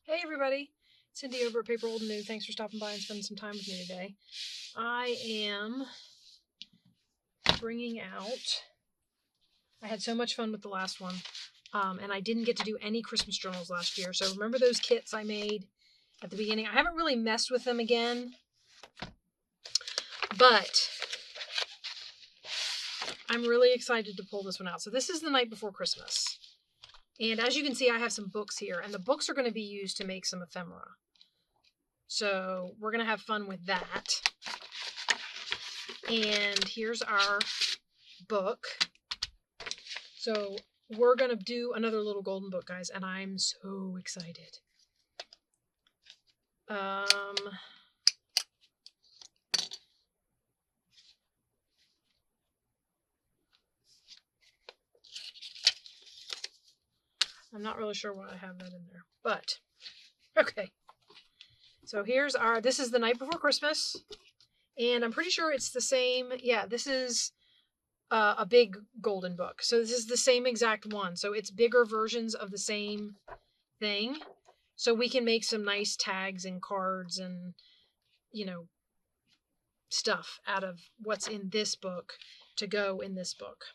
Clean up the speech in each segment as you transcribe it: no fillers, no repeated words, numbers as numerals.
Hey everybody, Cindy over at paper.old.new. Thanks for stopping by and spending some time with me today. I am bringing out, I had so much fun with the last one, and I didn't get to do any Christmas journals last year. So remember those kits I made at the beginning? I haven't really messed with them again, but I'm really excited to pull this one out. So this is the night before Christmas. And as you can see, I have some books here, and the books are going to be used to make some ephemera. So we're going to have fun with that. And here's our book. So we're going to do another little golden book, guys, and I'm so excited. I'm not really sure why I have that in there, but okay. So here's our, this is the night before Christmas, and I'm pretty sure it's the same. Yeah, this is a big golden book. So this is the same exact one. So it's bigger versions of the same thing. So we can make some nice tags and cards and, you know, stuff out of what's in this book to go in this book.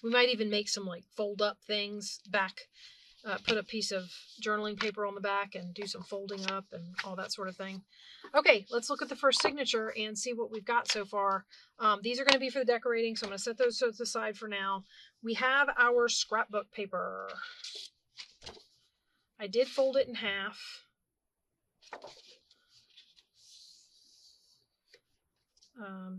We might even make some like fold up things back, put a piece of journaling paper on the back and do some folding up and all that sort of thing. Okay, let's look at the first signature and see what we've got so far. These are going to be for the decorating, so I'm going to set those to the side for now. We have our scrapbook paper. I did fold it in half.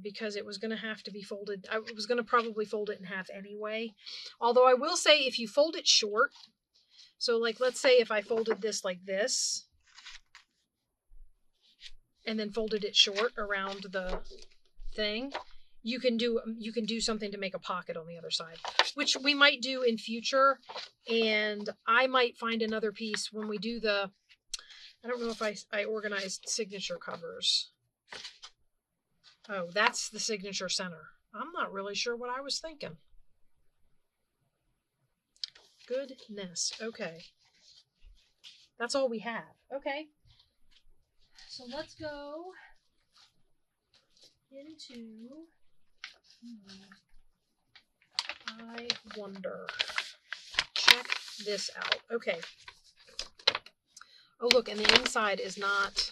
Because it was going to have to be folded. I was going to probably fold it in half anyway. Although I will say if you fold it short, so like let's say if I folded this like this, and then folded it short around the thing, you can do something to make a pocket on the other side, which we might do in future. And I might find another piece when we do the, I don't know if I organized signature covers. Oh, that's the signature center. I'm not really sure what I was thinking. Goodness. Okay. That's all we have. Okay. So let's go into, I wonder. Check this out. Okay. Oh, look, and the inside is not...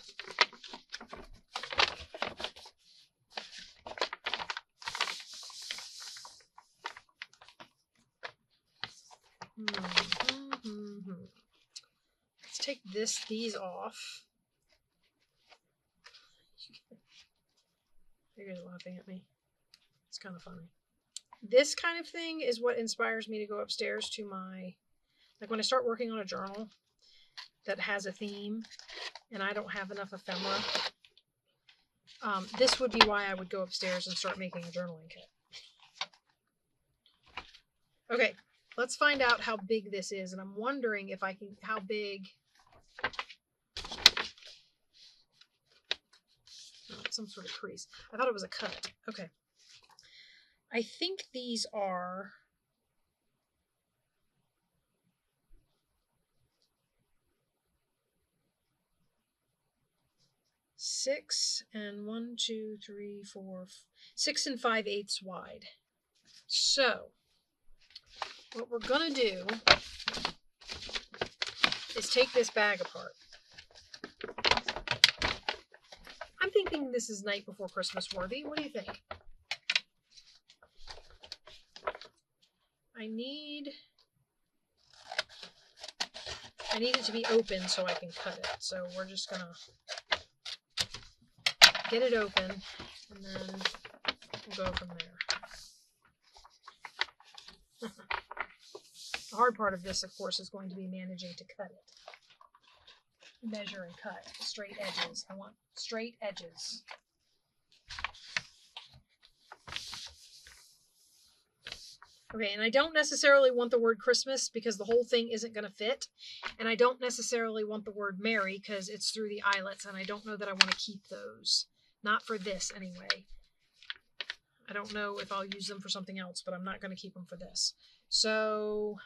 Let's take these off. You're laughing at me. It's kind of funny. This kind of thing is what inspires me to go upstairs to my, like when I start working on a journal that has a theme and I don't have enough ephemera, this would be why I would go upstairs and start making a journaling kit. Okay, let's find out how big this is, and I'm wondering if I can, how big, some sort of crease. I thought it was a cut. Okay. I think these are 6 and 6 5/8 wide. So what we're gonna do is take this bag apart. I'm thinking this is night before Christmas worthy. What do you think? I need it to be open so I can cut it. So we're just gonna get it open and then we'll go from there. The hard part of this, of course, is going to be managing to cut it. Measure and cut straight edges. I want straight edges. Okay, and I don't necessarily want the word Christmas because the whole thing isn't going to fit. And I don't necessarily want the word Merry because it's through the eyelets, and I don't know that I want to keep those. Not for this, anyway. I don't know if I'll use them for something else, but I'm not going to keep them for this. So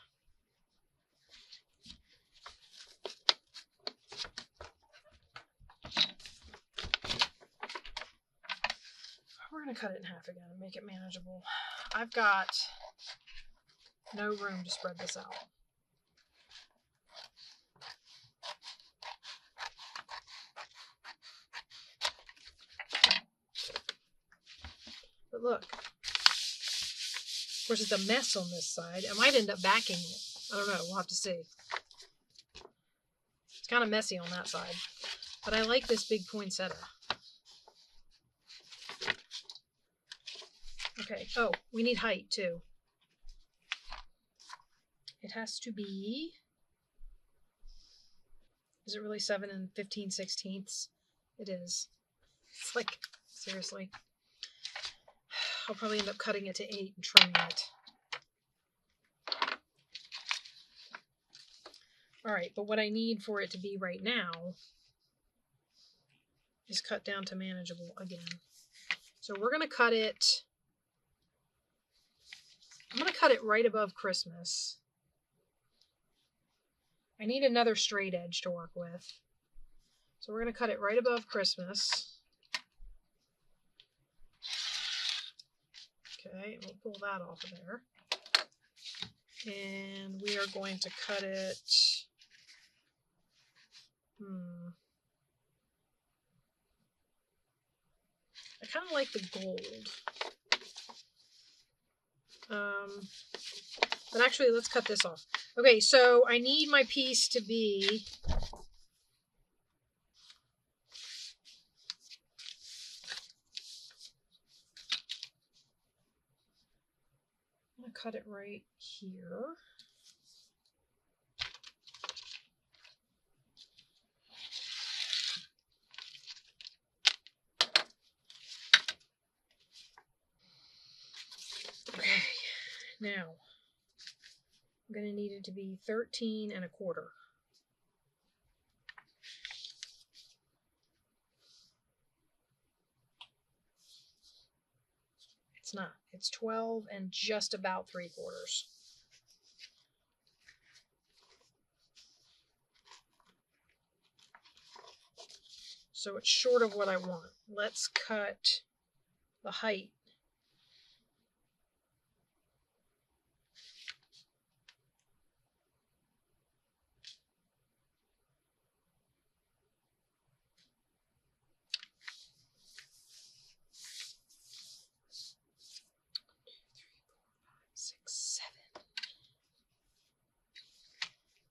we're going to cut it in half again and make it manageable. I've got no room to spread this out. But look, of course it's a mess on this side. I might end up backing it. I don't know, we'll have to see. It's kind of messy on that side. But I like this big poinsettia. Okay, oh, we need height too. It has to be, is it really 7 15/16? It is. It's like, seriously. I'll probably end up cutting it to 8 and trimming it. All right, but what I need for it to be right now is cut down to manageable again. So we're going to cut it, I'm going to cut it right above Christmas. I need another straight edge to work with. So we're going to cut it right above Christmas. Okay, we'll pull that off of there. And we are going to cut it, I kind of like the gold. But actually, let's cut this off. Okay, so I need my piece to be, I'm going to cut it right here. Okay, now I'm going to need it to be 13 1/4. It's not. It's 12 and just about 3/4. So it's short of what I want. Let's cut the height.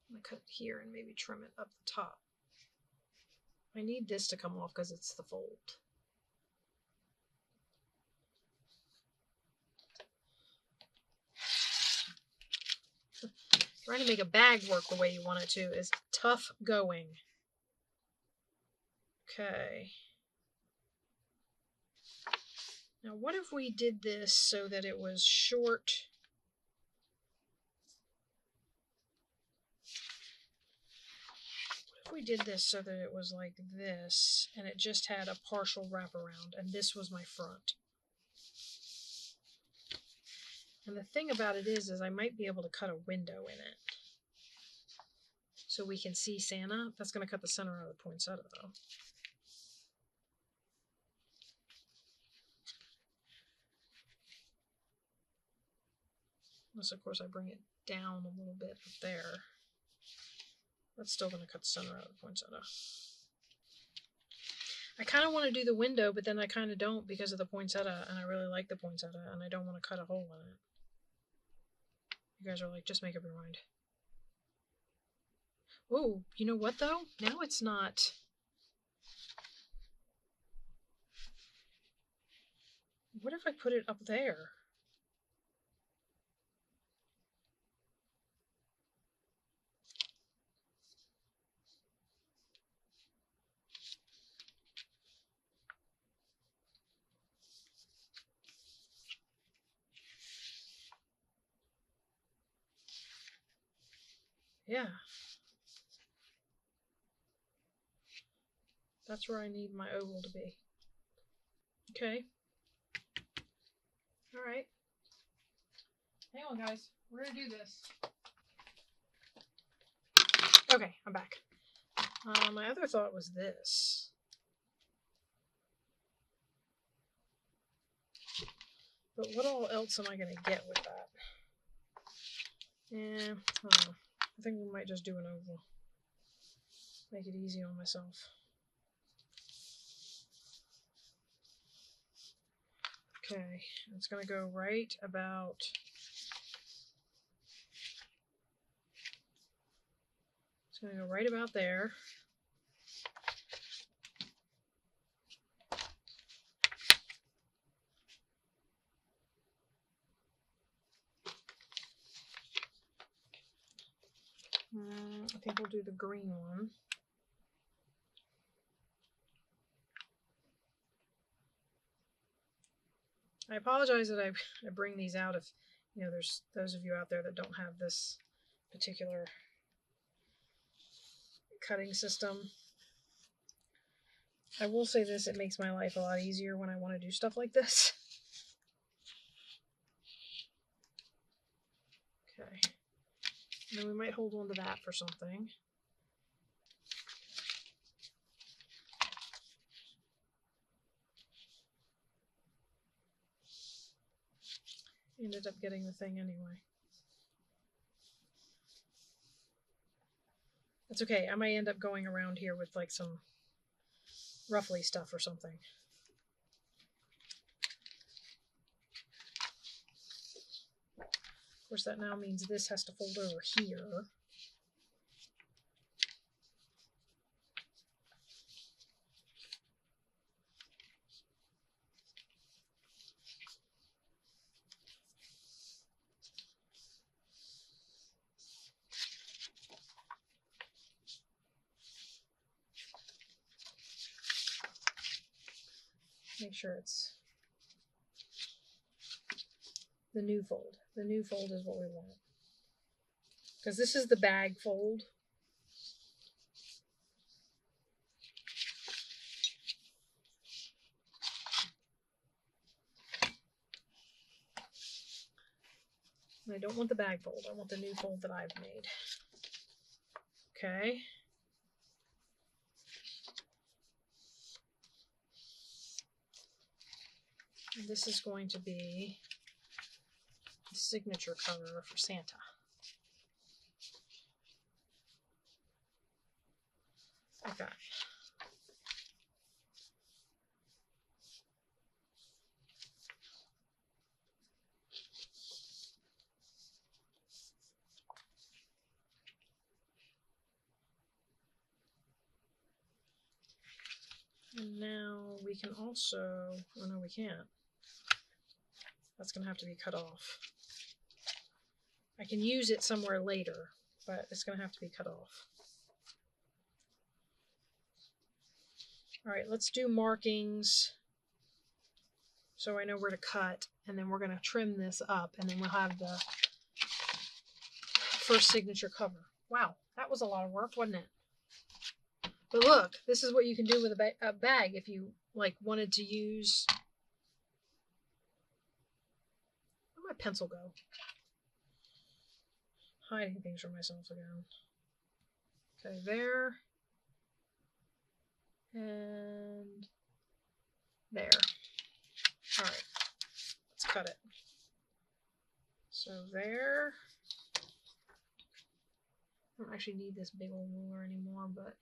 I'm going to cut it here and maybe trim it up the top. I need this to come off because it's the fold. Trying to make a bag work the way you want it to is tough going. Okay. Now what if we did this so that it was short? What if we did this so that it was like this and it just had a partial wraparound and this was my front? And the thing about it is I might be able to cut a window in it so we can see Santa. That's going to cut the center out of the poinsettia though. Unless of course I bring it down a little bit up there. That's still going to cut the center out of the poinsettia. I kind of want to do the window, but then I kind of don't because of the poinsettia, and I really like the poinsettia, and I don't want to cut a hole in it. You guys are like, just make up your mind. Oh, you know what though? Now it's not. What if I put it up there? Yeah. That's where I need my oval to be. Okay. All right. Hang on, guys. We're going to do this. Okay, I'm back. My other thought was this. But what all else am I going to get with that? Yeah, I don't know. I think we might just do an oval. Make it easy on myself. Okay, it's going to go right about... It's going to go right about there. I think we'll do the green one. I apologize that I bring these out if, you know, there's those of you out there that don't have this particular cutting system. I will say this, it makes my life a lot easier when I want to do stuff like this. Okay. And then we might hold on to that for something. Ended up getting the thing anyway. That's okay. I might end up going around here with like some ruffly stuff or something. Of course, that now means this has to fold over here. Make sure it's the new fold. The new fold is what we want. Because this is the bag fold. And I don't want the bag fold. I want the new fold that I've made. Okay. And this is going to be the signature cover for Santa. Okay. And now we can also, oh no, we can't. That's going to have to be cut off. I can use it somewhere later, but it's going to have to be cut off. All right, let's do markings so I know where to cut, and then we're going to trim this up, and then we'll have the first signature cover. Wow, that was a lot of work, wasn't it? But look, this is what you can do with a bag if you like wanted to use... Where'd my pencil go? Hiding things from myself again. Okay, there. And there. All right, let's cut it. So there. I don't actually need this big old ruler anymore, but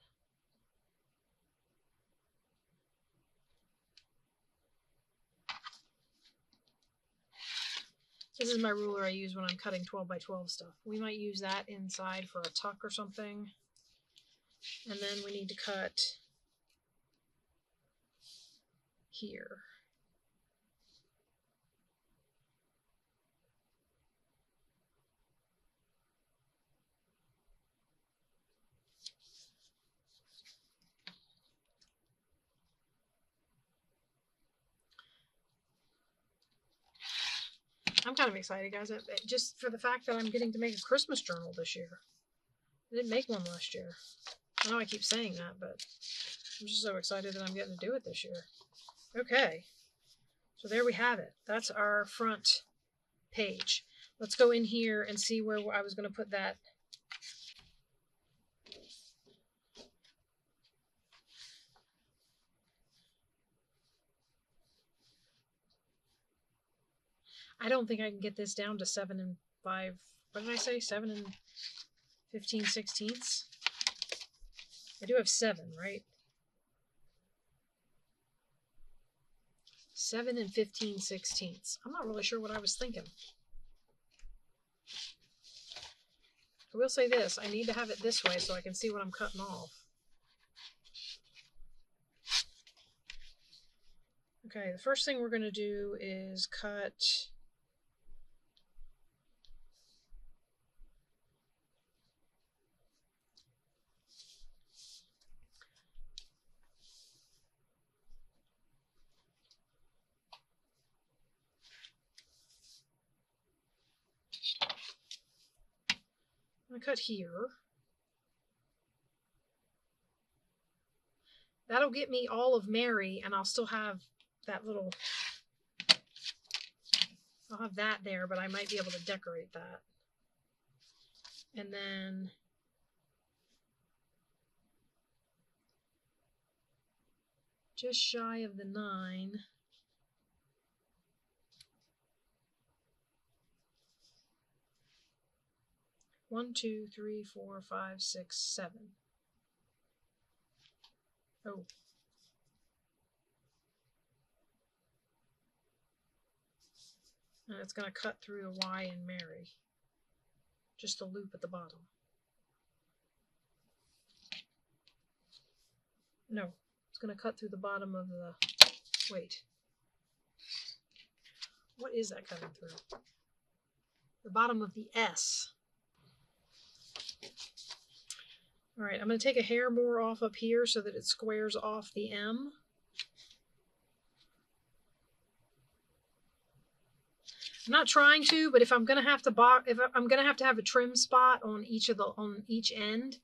this is my ruler I use when I'm cutting 12 by 12 stuff. We might use that inside for a tuck or something. And then we need to cut here. I'm kind of excited, guys, just for the fact that I'm getting to make a Christmas journal this year. I didn't make one last year. I know I keep saying that, but I'm just so excited that I'm getting to do it this year. Okay, so there we have it. That's our front page. Let's go in here and see where I was going to put that. I don't think I can get this down to 7 and 5. What did I say? 7 and 15/16. I do have 7, right? 7 and 15/16. I'm not really sure what I was thinking. I will say this. I need to have it this way so I can see what I'm cutting off. Okay, the first thing we're going to do is cut... I'm going to cut here. That'll get me all of Mary, and I'll still have that little... I'll have that there, but I might be able to decorate that. And then... just shy of the 9. One, 2, 3, 4, 5, 6, 7. Oh. And it's going to cut through the Y in Mary. Just a loop at the bottom. No, it's going to cut through the bottom of the... Wait. What is that cutting through? The bottom of the S. Alright, I'm going to take a hair more off up here so that it squares off the M. I'm not trying to, but if I'm going to have to have a trim spot on each end,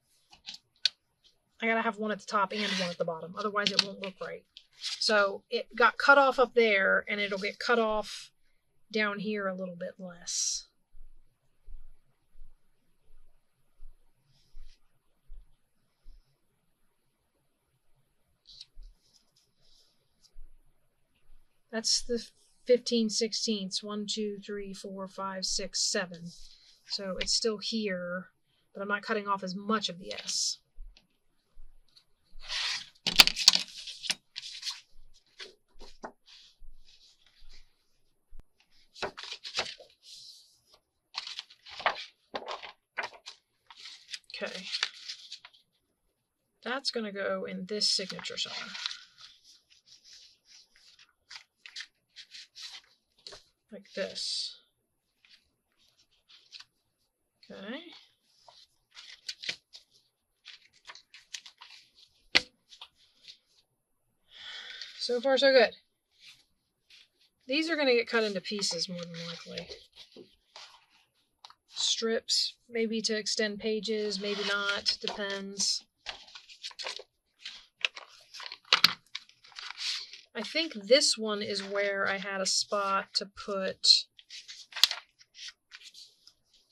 I got to have one at the top and one at the bottom. Otherwise it won't look right. So it got cut off up there, and it'll get cut off down here a little bit less. That's the 15/16. 1, 2, 3, 4, 5, 6, 7. So it's still here, but I'm not cutting off as much of the S. Okay. That's going to go in this signature center. Like this. Okay. So far, so good. These are going to get cut into pieces more than likely. Strips, maybe to extend pages, maybe not, depends. I think this one is where I had a spot to put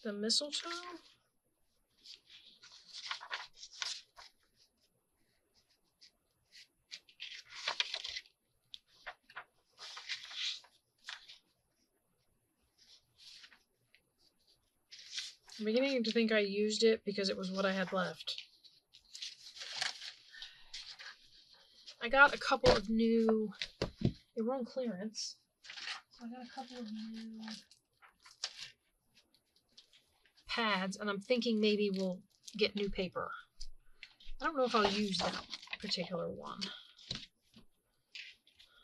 the mistletoe. I'm beginning to think I used it because it was what I had left. I got a couple of new, they were on clearance, so I got a couple of new pads, and I'm thinking maybe we'll get new paper. I don't know if I'll use that particular one.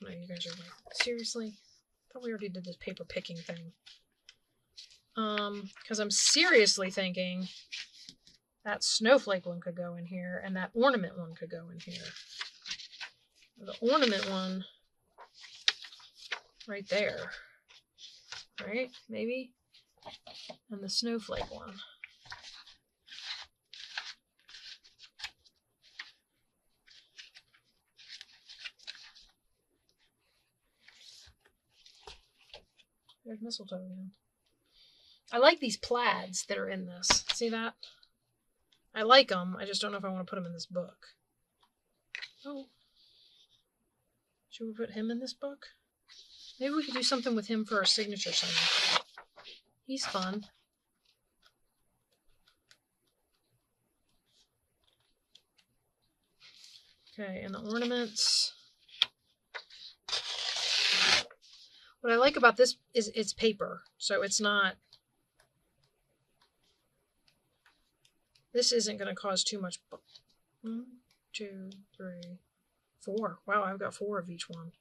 No, you guys are like, seriously? I thought we already did this paper picking thing. Because I'm seriously thinking that snowflake one could go in here, and that ornament one could go in here. The ornament one right there, right? Maybe? And the snowflake one. There's mistletoe again. I like these plaids that are in this. See that? I like them. I just don't know if I want to put them in this book. Oh. Should we put him in this book? Maybe we could do something with him for our signature sign. He's fun. Okay, and the ornaments. What I like about this is it's paper, so it's not... This isn't going to cause too much... 1, 2, 3, 4. Wow, I've got 4 of each one.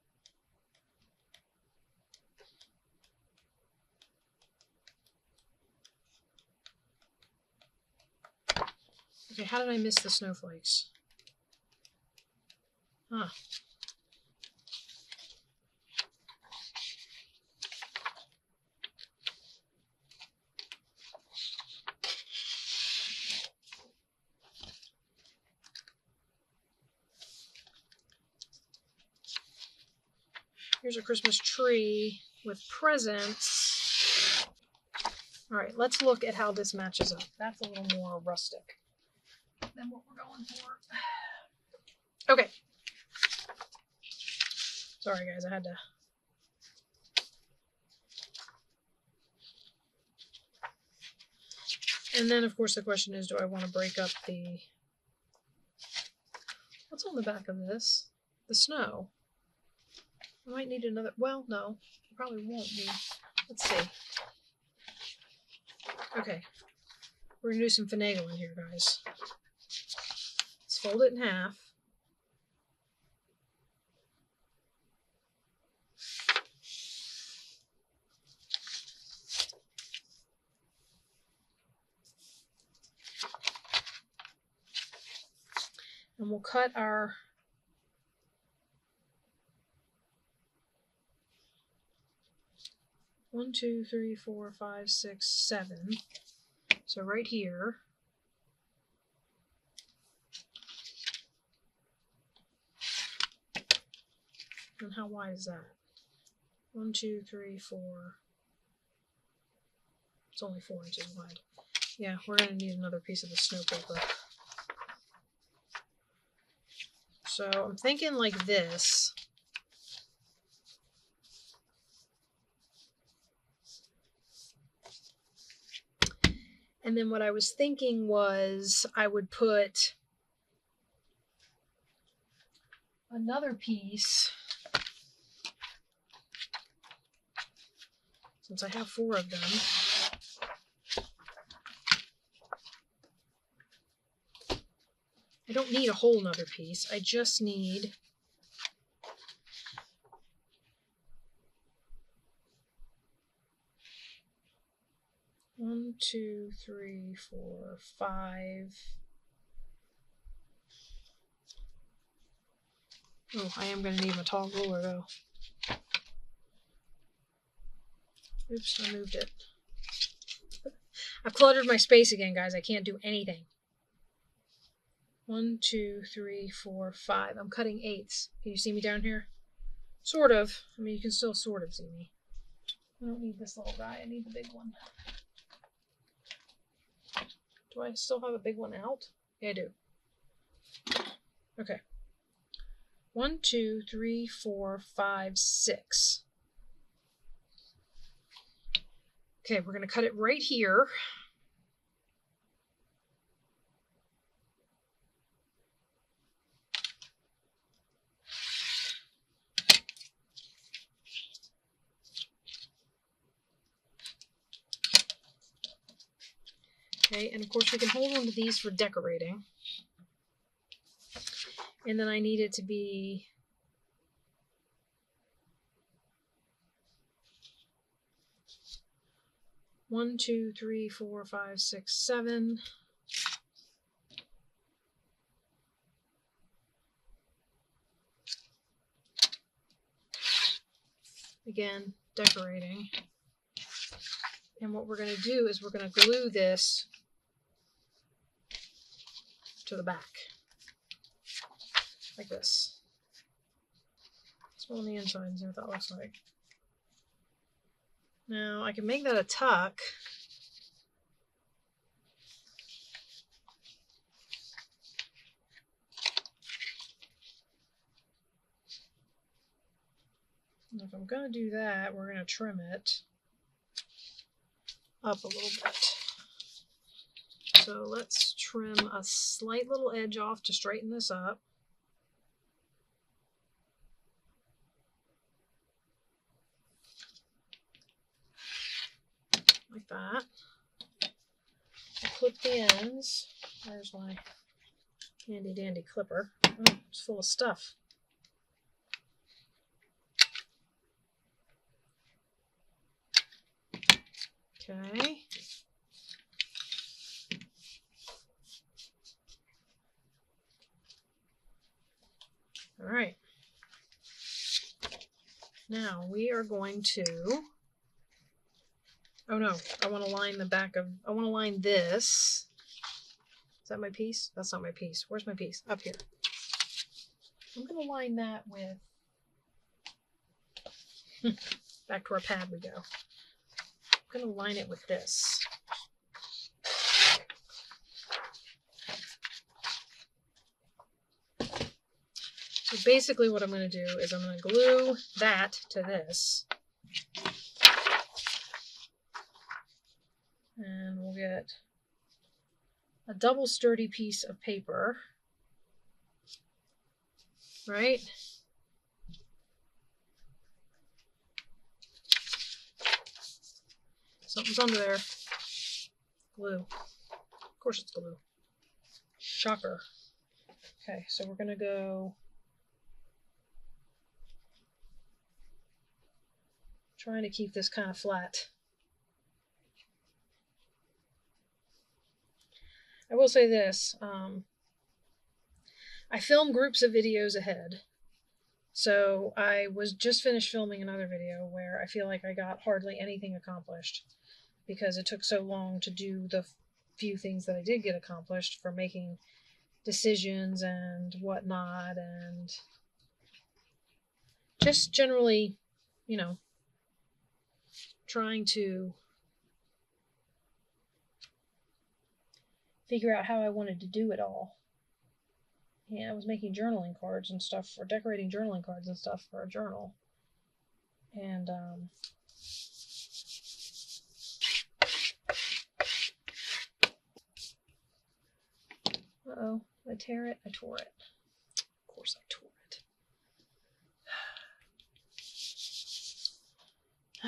Okay, how did I miss the snowflakes? Huh. Here's a Christmas tree with presents. All right, let's look at how this matches up. That's a little more rustic than what we're going for. Okay. Sorry, guys, I had to... And then, of course, the question is, do I want to break up the... What's on the back of this? The snow. I might need another... Well, no. I probably won't need... Let's see. Okay. We're going to do some finagling here, guys. Let's fold it in half. And we'll cut our... One, 2, 3, 4, 5, 6, 7. So right here. And how wide is that? 1, 2, 3, 4. It's only 4 inches wide. Yeah, we're going to need another piece of the snow paper. So I'm thinking like this. And then what I was thinking was I would put another piece, since I have 4 of them. I don't need a whole nother piece. I just need one, 2, 3, 4, 5. Oh, I am going to need my tall ruler though. Oops, I moved it. I've cluttered my space again, guys. I can't do anything. 1, 2, 3, 4, 5. I'm cutting 8ths. Can you see me down here? Sort of. I mean, you can still sort of see me. I don't need this little guy. I need the big one. Do I still have a big one out? Yeah, I do. Okay. 1, 2, 3, 4, 5, 6. Okay, we're going to cut it right here. Okay, and of course we can hold on to these for decorating. And then I need it to be one, 2, 3, 4, 5, 6, 7. Again, decorating. And what we're going to do is we're going to glue this to the back. Like this. Let's go on the inside and see what that looks like. Now, I can make that a tuck. And if I'm going to do that, we're going to trim it up a little bit. So let's trim a slight little edge off to straighten this up. Like that. I'll clip the ends. There's my handy dandy clipper. Oh, it's full of stuff. Okay. All right. Now we are going to, oh no, I want to line the back of, I want to line this. Is that my piece? That's not my piece. Where's my piece? Up here. I'm going to line that with, back to our pad we go. I'm going to line it with this. So basically what I'm going to do is I'm going to glue that to this. And we'll get a double sturdy piece of paper, right? Something's under there. Glue. Of course it's glue. Shocker. Okay, so we're going to go trying to keep this kind of flat. I will say this, I film groups of videos ahead. So I was just finished filming another video where I feel like I got hardly anything accomplished because it took so long to do the few things that I did get accomplished for making decisions and whatnot, and just generally, you know, trying to figure out how I wanted to do it all. And I was making journaling cards and stuff, or decorating journaling cards and stuff for a journal. And uh-oh, did I tear it? I tore it. Of course I tore it.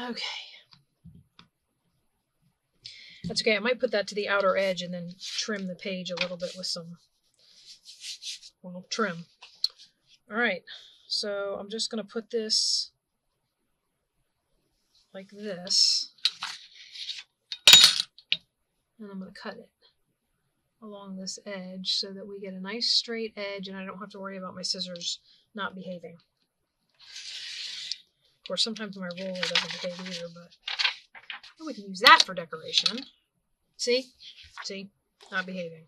Okay. That's okay. I might put that to the outer edge and then trim the page a little bit with some, well, trim. All right. So I'm just going to put this like this. And I'm going to cut it along this edge so that we get a nice straight edge and I don't have to worry about my scissors not behaving. Of course, sometimes my roller doesn't behave either, but we can use that for decoration. See? See? Not behaving.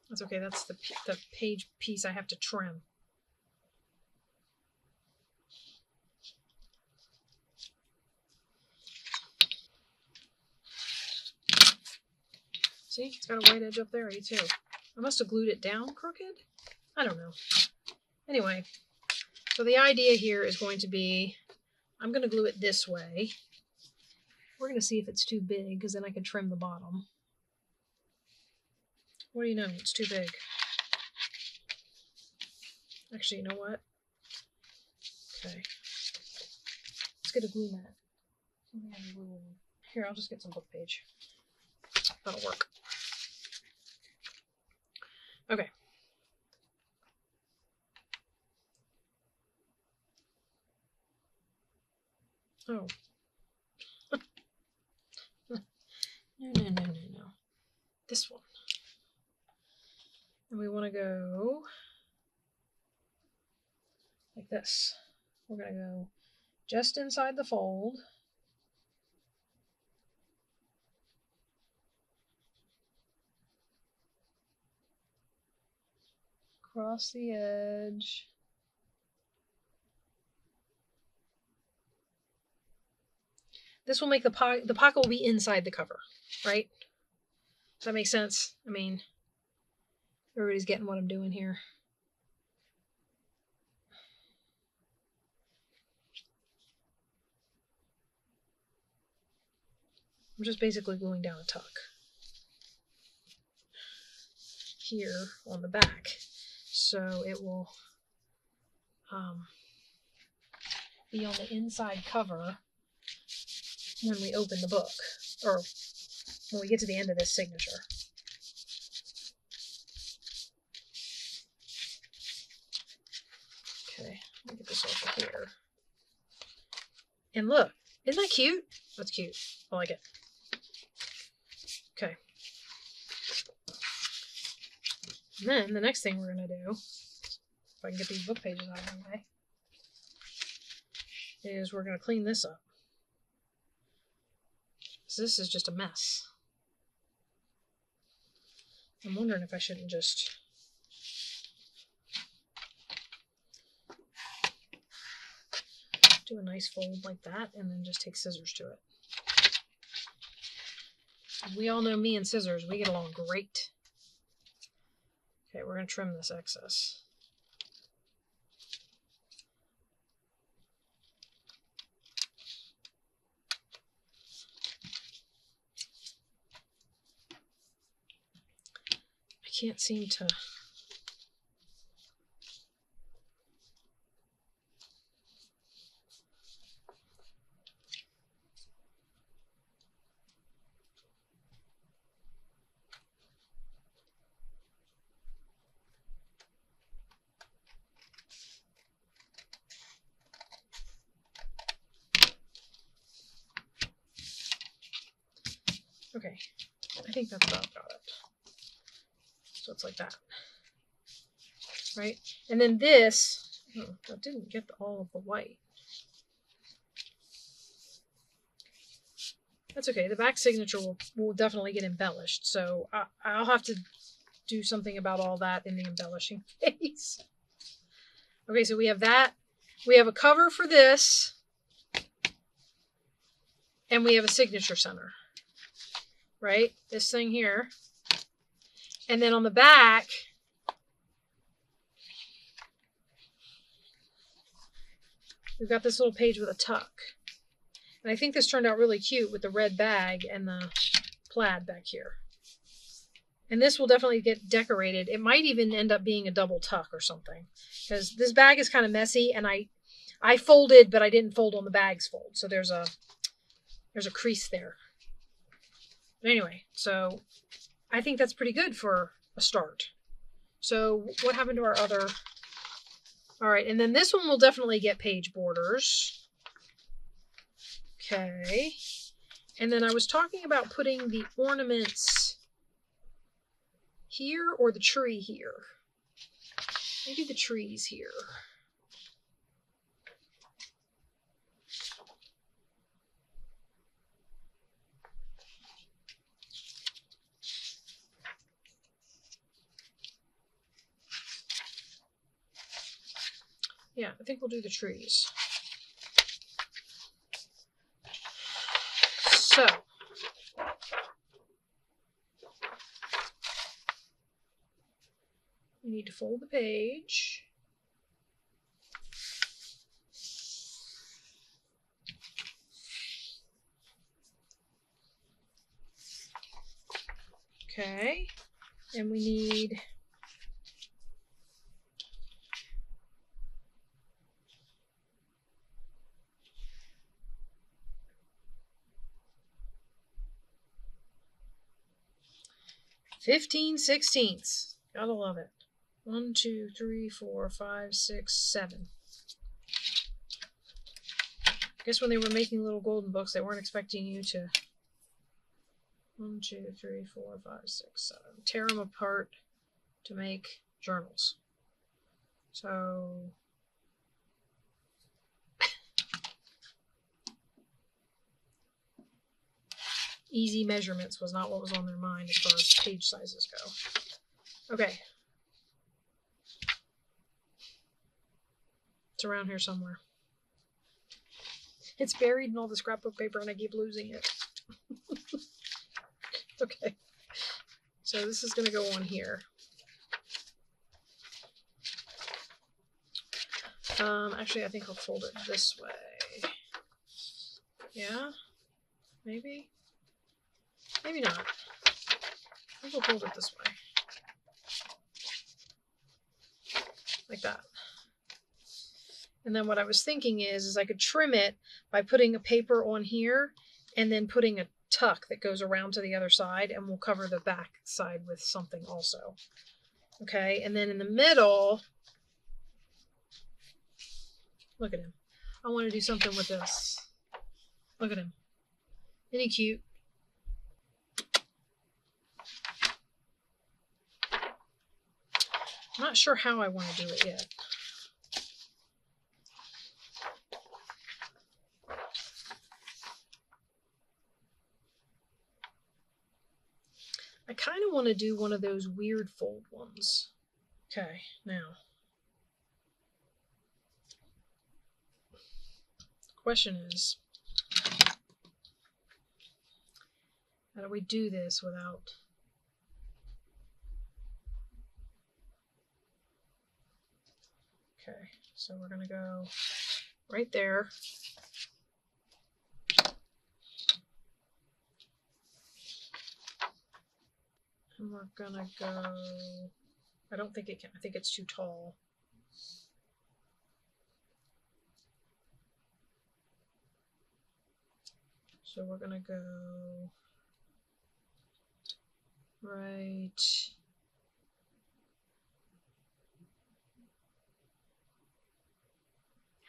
That's okay. That's the page piece I have to trim. See? It's got a white edge up there, you too. I must have glued it down crooked? I don't know. Anyway, so the idea here is going to be, I'm going to glue it this way. We're going to see if it's too big, because then I can trim the bottom. What do you know? It's too big. Actually, you know what? Okay. Let's get a glue mat. Here, I'll just get some book page. That'll work. Okay. Oh. No. This one. And we want to go like this. We're going to go just inside the fold. Across the edge. This will make the pocket will be inside the cover, right? Does that make sense? I mean, everybody's getting what I'm doing here. I'm just basically gluing down a tuck here on the back, so it will be on the inside cover when we open the book, or when we get to the end of this signature. Okay, let me get this off of here. And look, isn't that cute? That's cute. I like it. Okay. And then the next thing we're going to do, if I can get these book pages out of my way, is we're going to clean this up. So this is just a mess. I'm wondering if I shouldn't just do a nice fold like that and then just take scissors to it. We all know me and scissors, we get along great. Okay, we're going to trim this excess. I can't seem to... Okay, I think that's about got it. So it's like that, right? And then this, oh, that didn't get all of the white. That's okay. The back signature will definitely get embellished. So I'll have to do something about all that in the embellishing phase. Okay, so we have that. We have a cover for this. And we have a signature center. Right? This thing here. And then on the back, we've got this little page with a tuck. And I think this turned out really cute with the red bag and the plaid back here. And this will definitely get decorated. It might even end up being a double tuck or something. Because this bag is kind of messy, and I folded, but I didn't fold on the bag's fold. So there's a crease there. But anyway, so I think that's pretty good for a start. So what happened to our other... All right, and then this one will definitely get page borders. Okay. And then I was talking about putting the ornaments here or the tree here. Maybe the tree's here. Yeah, I think we'll do the trees. So, we need to fold the page. Okay, and we need (15/16). Gotta love it. 1, 2, 3, 4, 5, 6, 7. I guess when they were making little golden books, they weren't expecting you to 1, 2, 3, 4, 5, 6, 7. Tear them apart to make journals. So easy measurements was not what was on their mind as far as page sizes go. Okay. It's around here somewhere. It's buried in all the scrapbook paper and I keep losing it. Okay. So this is going to go on here. Actually, I think I'll fold it this way. Yeah? Maybe? Maybe not. I think we'll hold it this way. Like that. And then what I was thinking is I could trim it by putting a paper on here and then putting a tuck that goes around to the other side, and we'll cover the back side with something also. Okay, and then in the middle, look at him. I want to do something with this. Look at him. Isn't he cute? I'm not sure how I want to do it yet. I kind of want to do one of those weird fold ones. Okay, now. The question is, how do we do this without... Okay, so we're going to go right there. And we're gonna go, I don't think it can, I think it's too tall. So we're gonna go right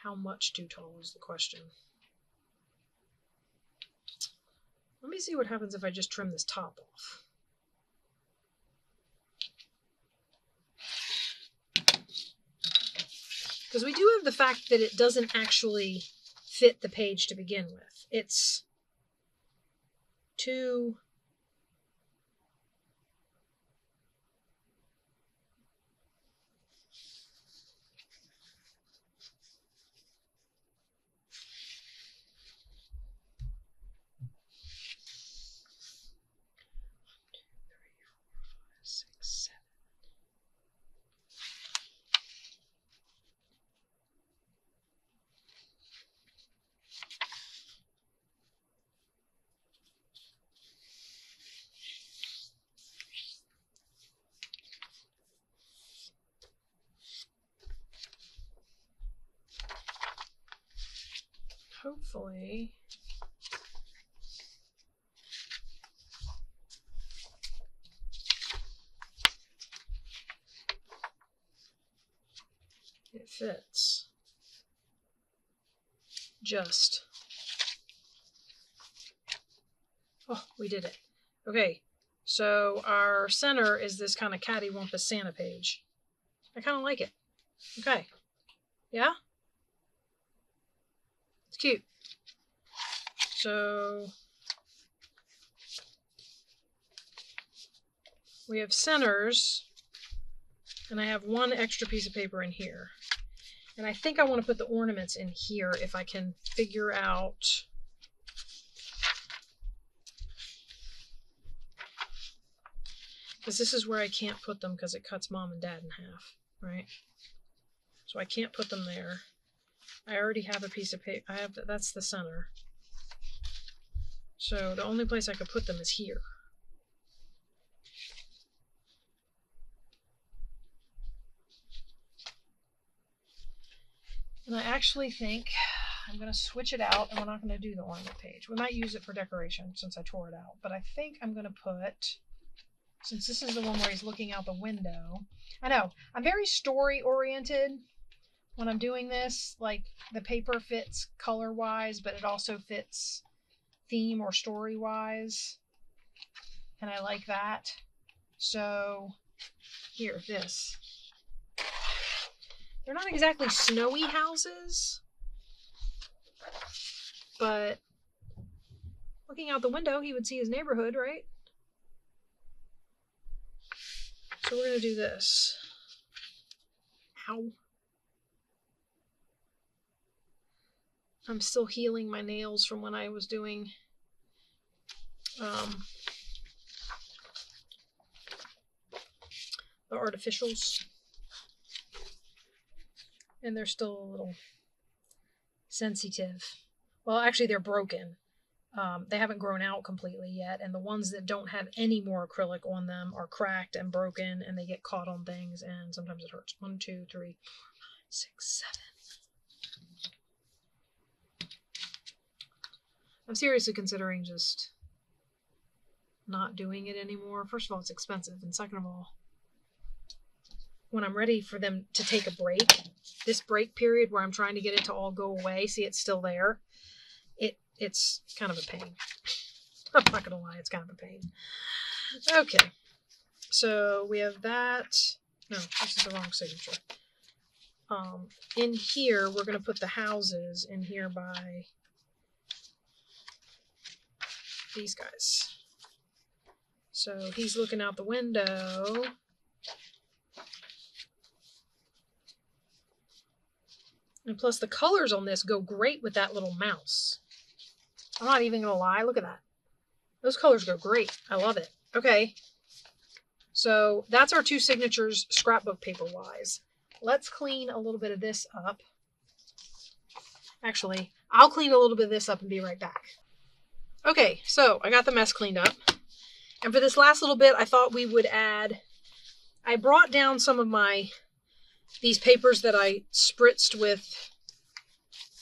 how much too tall is the question. Let me see what happens if I just trim this top off. Because we do have the fact that it doesn't actually fit the page to begin with. It's too... Hopefully it fits. Just. Oh, we did it. Okay, so our center is this kind of cattywampus Santa page. I kind of like it. Okay. Yeah? It's cute. So we have centers, and I have one extra piece of paper in here. And I think I want to put the ornaments in here if I can figure out... Because this is where I can't put them because it cuts Mom and Dad in half, right? So I can't put them there. I already have a piece of paper. That's the center. So the only place I could put them is here. And I actually think I'm going to switch it out, and we're not going to do the ornament page. We might use it for decoration since I tore it out. But I think I'm going to put, since this is the one where he's looking out the window. I know, I'm very story-oriented when I'm doing this. Like, the paper fits color-wise, but it also fits theme or story-wise. And I like that. So, here, this. They're not exactly snowy houses, but looking out the window, he would see his neighborhood, right? So we're going to do this. Ow. I'm still healing my nails from when I was doing the artificials. And they're still a little sensitive. Well, actually, they're broken. They haven't grown out completely yet, and the ones that don't have any more acrylic on them are cracked and broken, and they get caught on things, and sometimes it hurts. 1, 2, 3, 4, 5, 6, 7. I'm seriously considering just not doing it anymore. First of all, it's expensive, and second of all, when I'm ready for them to take a break, this break period where I'm trying to get it to all go away, see it's still there, it's kind of a pain. I'm not going to lie, it's kind of a pain. Okay, so we have that. No, this is the wrong signature. In here, we're going to put the houses in here by these guys. So he's looking out the window. And plus the colors on this go great with that little mouse. I'm not even going to lie. Look at that. Those colors go great. I love it. Okay. So that's our 2 signatures scrapbook paper-wise. Let's clean a little bit of this up. Actually, I'll clean a little bit of this up and be right back. Okay, so I got the mess cleaned up. And for this last little bit, I thought we would add... I brought down some of these papers that I spritzed with...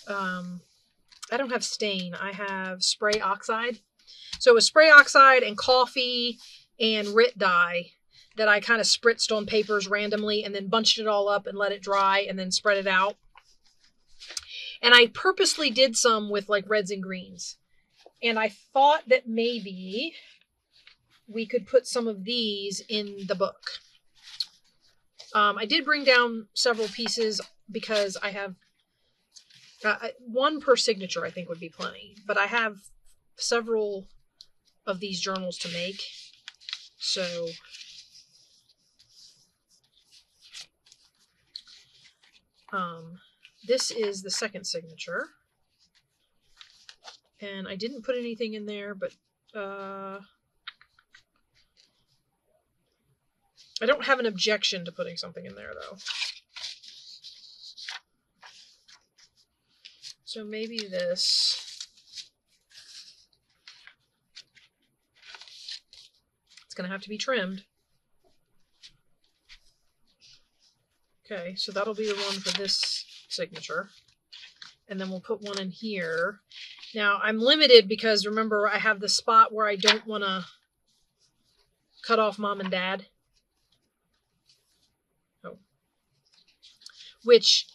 I don't have stain. I have spray oxide. So it was spray oxide and coffee and RIT dye that I kind of spritzed on papers randomly and then bunched it all up and let it dry and then spread it out. And I purposely did some with like reds and greens. And I thought that maybe we could put some of these in the book. I did bring down several pieces because I have 1 per signature, I think would be plenty. But I have several of these journals to make. So this is the second signature. And I didn't put anything in there, but I don't have an objection to putting something in there, though. So maybe this. It's going to have to be trimmed. Okay, so that'll be the one for this signature. And then we'll put one in here. Now, I'm limited because, remember, I have the spot where I don't want to cut off Mom and Dad. Oh. Which,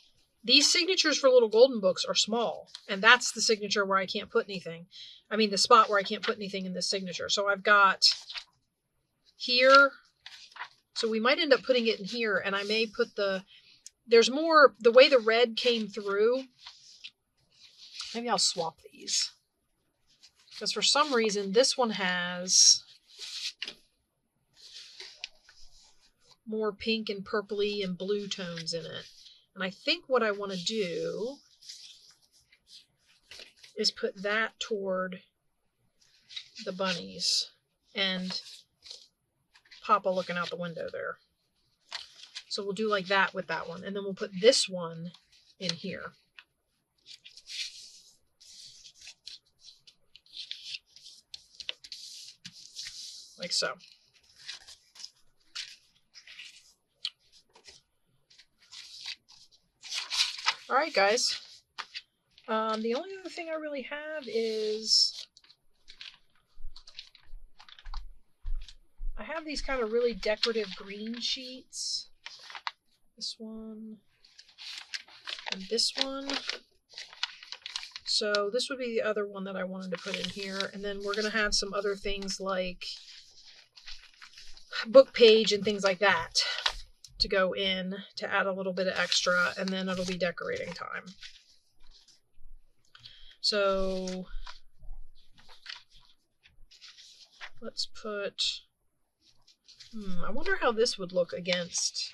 these signatures for little golden books are small. And that's the signature where I can't put anything. I mean, the spot where I can't put anything in this signature. So I've got here. So we might end up putting it in here. And I may put there's more, the way the red came through. Maybe I'll swap these. Because for some reason, this one has more pink and purpley and blue tones in it. And I think what I want to do is put that toward the bunnies and Papa looking out the window there. So we'll do like that with that one. And then we'll put this one in here. Like so. All right, guys. The only other thing I really have is I have these kind of really decorative green sheets. This one and this one. So this would be the other one that I wanted to put in here. And then we're going to have some other things like book page and things like that to go in to add a little bit of extra, and then it'll be decorating time. So let's put, I wonder how this would look against.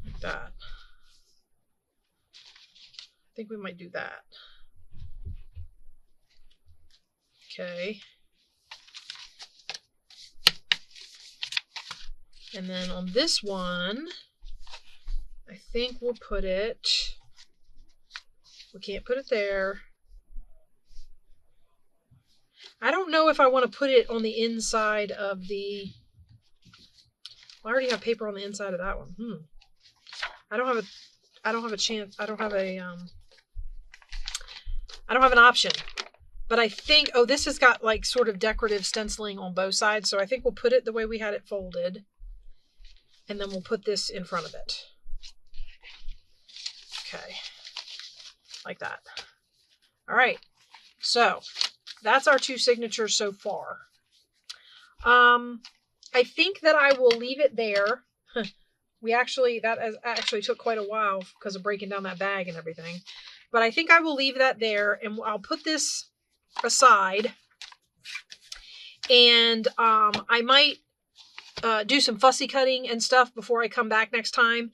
Like that. I think we might do that. Okay. And then on this one, I think we'll put it, we can't put it there. I don't know if I want to put it on the inside of the, well, I already have paper on the inside of that one. I don't have a chance. I don't have an option. But I think, oh, this has got like sort of decorative stenciling on both sides. So I think we'll put it the way we had it folded. And then we'll put this in front of it. Okay. Like that. All right. So that's our 2 signatures so far. I think that I will leave it there. That actually took quite a while because of breaking down that bag and everything. But I think I will leave that there, and I'll put this aside. And I might do some fussy cutting and stuff before I come back next time.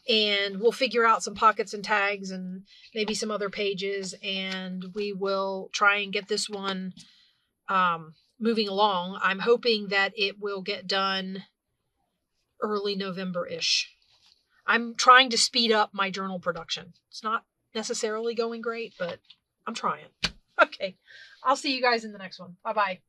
And we'll figure out some pockets and tags and maybe some other pages. And we will try and get this one moving along. I'm hoping that it will get done early November-ish. I'm trying to speed up my journal production. It's not necessarily going great, but I'm trying. Okay. I'll see you guys in the next one. Bye-bye.